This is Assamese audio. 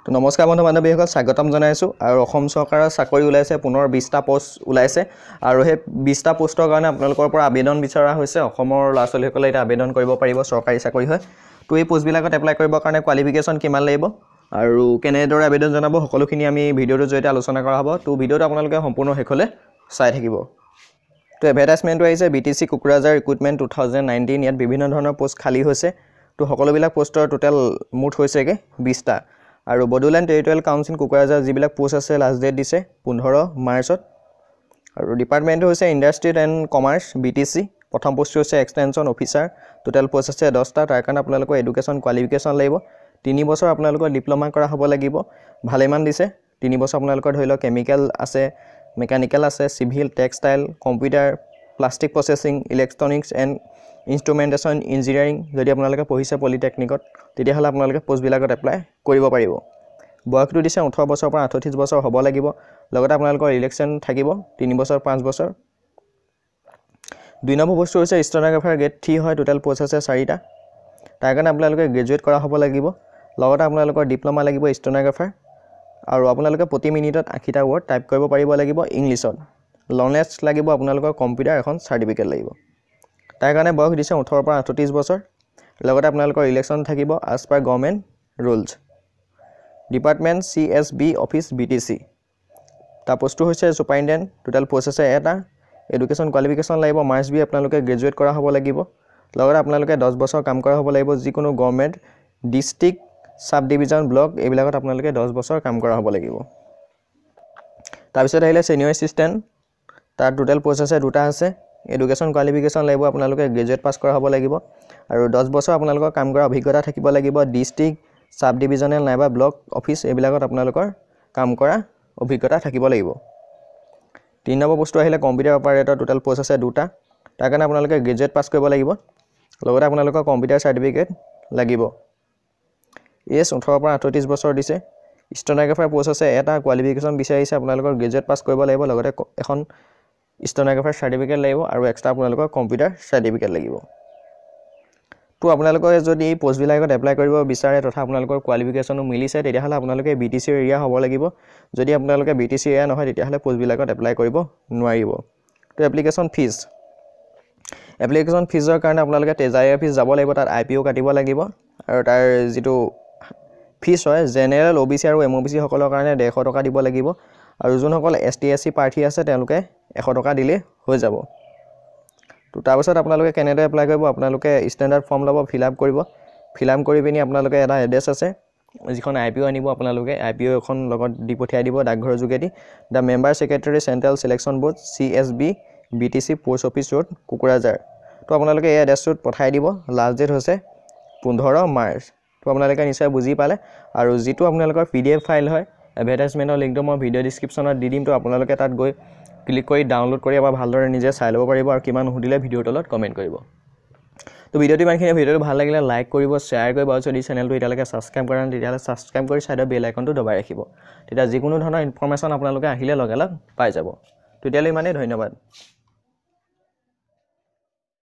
তো নমস্কাৰ বন্ধু বান্ধৱীসকল স্বাগতম জনাইছো আৰু অসম চৰকাৰৰ চাকৰি ওলাইছে পুনৰ 20টা পোষ্ট ওলাইছে আৰু সেই 20টা পোষ্টৰ কাৰণে আপোনালোকৰ পৰা আবেদন বিচৰা হৈছে অসমৰ ল'ৰা-ছোৱালীসকলে এটা আবেদন কৰিব পাৰিব চৰকাৰী চাকৰি হয় তো এই পোষ্টবিলাকত এপ্লাই কৰিবৰ কাৰণে কোৱালিফিকেশ্যন কিমান লাগিব আৰু কেনেদৰে আবেদন জনাব সকলোখিনি আমি ভিডিঅ'টোৰ জৰিয়তে আলোচনা কৰা হ'ব তো ভিডিঅ'টো আপোনালোকে সম্পূৰ্ণ শেষলৈ চাই থাকিব তো এডভাৰটাইজমেণ্টটো আহিছে বিটিসি কুকুৰাঝাৰ ৰিক্ৰুটমেণ্ট 2019 ইয়াত বিভিন্ন ধৰণৰ পোষ্ট খালী হৈছে তো সকলোবিলাক পোষ্টৰ টোটেল মুঠ হৈছেগে 20টা আৰু বডোলেণ্ড টেৰিটৰিয়েল কাউন্সিল কুকুৰাঝাৰ যিবিলাক পোষ্ট আছে লাষ্ট ডেট দিছে 15 মাৰ্চত আৰু ডিপাৰ্টমেণ্ট হৈছে ইণ্ডাষ্ট্ৰি এণ্ড কমাৰ্চ বিটিসি প্ৰথম পোষ্ট হৈছে এক্সটেনশ্যন অফিচাৰ টোটেল পোষ্ট আছে 10টা তাৰ কাৰণে আপোনালোকৰ এডুকেশ্যন কোৱালিফিকেশ্যন লাগিব 3 বছৰ আপোনালোকৰ ডিপ্লোমা কৰা হ'ব লাগিব ভালেমান দিছে 3 বছৰ আপোনালোকৰ ধৰি লওক কেমিকেল আছে মেকানিকেল আছে civil textile computer plastic processing electronics and instrumentation engineering যদি আপোনালোকে পঢ়িছে পলিটেকনিকত তেতিয়াহ'লে আপোনালোকে পোষ্টবিলাকত এপ্লাই কৰিব পাৰিব বয়সটো দিছে 18 বছৰৰ পৰা 38 বছৰ হ'ব লাগিব লগতে আপোনালোকৰ ইলেকশ্যন থাকিব 3 বছৰ 5 বছৰ 2 নম্বৰ পোষ্ট হৈছে ষ্টেনোগ্ৰাফাৰ গ্ৰেড 3 হয় টোটেল পোষ্ট আছে 4টা তাৰ কাৰণে আপোনালোকে গ্ৰেজুৱেট কৰা হ'ব লাগিব লগতে আপোনালোকৰ ডিপ্লোমা লাগিব ষ্টেনোগ্ৰাফাৰ আৰু আপোনালোকে প্ৰতি মিনিটত 80টা ৱৰ্ড টাইপ কৰিব পাৰিব লাগিব ইংলিছত লনেজ লাগিব আপোনালোকৰ কম্পিউটাৰ এখন চাৰ্টিফিকেট লাগিব তাৰ কাৰণে বয়স দিছে 18 পৰা 38 বছৰ লগতে আপোনালোকৰ ইলেকশ্যন থাকিব as per government rules department CSB office BTC তা পোষ্টটো হৈছে সুপাৰিনটেণ্ডেণ্ট টোটেল পোষ্ট আছে এটা এডুকেশ্যন কোৱালিফিকেশ্যন লাগিব মাৰ্চ বি আপোনালোকে গ্ৰেজুৱেট কৰা হ'ব লাগিব লগতে আপোনালোকে 10 বছৰ কাম কৰা হ'ব লাগিব যিকোনো government district sub division block এইবিলাকত আপোনালোকে 10 বছৰ কাম কৰা হ'ব লাগিব তাৰপিছত আহিলে সিনিয়ৰ এছিষ্টেণ্ট তাৰ টোটেল পোষ্ট আছে দুটা আছে এডুকেশ্যন কোৱালিফিকেশ্যন লাগিব আপোনালোকে গ্ৰেজুৱেট পাছ কৰা হ'ব লাগিব আৰু 10 বছৰ আপোনালোকৰ কাম কৰা অভিজ্ঞতা থাকিব লাগিব ডিস্ট্ৰিক্ট সাব ডিভিজনেল নাইবা ব্লক অফিচ এইবিলাকত আপোনালোকৰ কাম কৰা অভিজ্ঞতা থাকিব লাগিব 3 নম্বৰ পোষ্টটো আহিলে কম্পিউটাৰ অপাৰেটৰ টোটেল পোষ্ট আছে দুটা তাৰ কাৰণে আপোনালোকে গ্ৰেজুৱেট পাছ কৰিব লাগিব লগতে আপোনালোকৰ কম্পিউটাৰ চাৰ্টিফিকেট লাগিব এজ 18 পৰা 38 বছৰ দিছে ষ্টেনোগ্ৰাফাৰ পোষ্ট আছে এটা কোৱালিফিকেশ্যন বিচাৰিছে আপোনালোকৰ গ্ৰেজুৱেট পাছ কৰিব লাগিব লগতে এখন ষ্টেনোগ্ৰাফাৰ চাৰ্টিফিকেট লাগিব আৰু এক্সট্ৰা আপোনালোকৰ কম্পিউটাৰ চাৰ্টিফিকেট লাগিব তো আপোনালোকে যদি এই পোষ্টবিলাকত এপ্লাই কৰিব বিচাৰে তথা আপোনালোকৰ কোৱালিফিকেশ্যনো মিলিছে তেতিয়াহ'লে আপোনালোকে BTC এৰিয়া হ'ব লাগিব যদি আপোনালোকে BTC এৰিয়া নহয় তেতিয়াহ'লে পোষ্টবিলাকত এপ্লাই কৰিব নোৱাৰিব তো এপ্লিকেশ্যন ফিজৰ কাৰণে আপোনালোকে তেজাৰীয়া ফিজ যাব লাগিব তাত IPO কাটিব লাগিব আৰু তাৰ যিটো ফিজ হয় জেনেৰেল OBC আৰু MOBC সকলৰ কাৰণে 150 টকা দিব লাগিব আৰু যোনসকল ST SC প্ৰাৰ্থী আছে তেওঁলোকে 100 টকা দিলে হৈ যাব তো তাৰপিছত আপোনালোকে কেনেদৰে এপ্লাই কৰিব আপোনালোকে ষ্টেণ্ডাৰ্ড ফৰ্ম ল'ব ফিলআপ কৰি পিনি আপোনালোকে এটা এড্ৰেছ আছে যিখন IPO আনিব আপোনালোকে IPO এখন লগত দি পঠিয়াই দিব ডাকঘৰৰ যোগেদি the member secretary central selection board CSB BTC post office road Kokrajhar তো আপোনালোকে এই এড্ৰেছটোত পঠাই দিব লাষ্ট ডেট হৈছে 15 মাৰ্চ তো আপোনালোকে নিশ্চয় বুজি পালে আৰু যিটো আপোনালোকৰ PDF ফাইল হয় এডভাৰটাইজমেণ্টৰ লিংকটো মই ভিডিঅ' ডেছক্ৰিপশ্যনত দি দিম তো আপোনালোকে তাত গৈ ক্লিক কৰি ডাউনলোড কৰি এবাৰ ভালদৰে নিজে চাই ল'ব পাৰিব আৰু কিমান সুধিলে ভিডিঅ'ৰ তলত কমেণ্ট কৰিব তো ভিডিঅ'টো ইমানখিনি ভিডিঅ'টো ভাল লাগিলে লাইক কৰিব শ্বেয়াৰ কৰিব আৰু যদি চেনেলটো এতিয়ালৈকে ছাবস্ক্ৰাইব কৰা নাই তেতিয়াহ'লে ছাবস্ক্ৰাইব কৰি ছাইডৰ বেল আইকনটো দবাই ৰাখিব তেতিয়া যিকোনো ধৰণৰ ইনফৰমেশ্যন আপোনালোকে আহিলে লগে লগ পাই যাব তেতিয়ালৈ ইমানেই ধন্যবাদ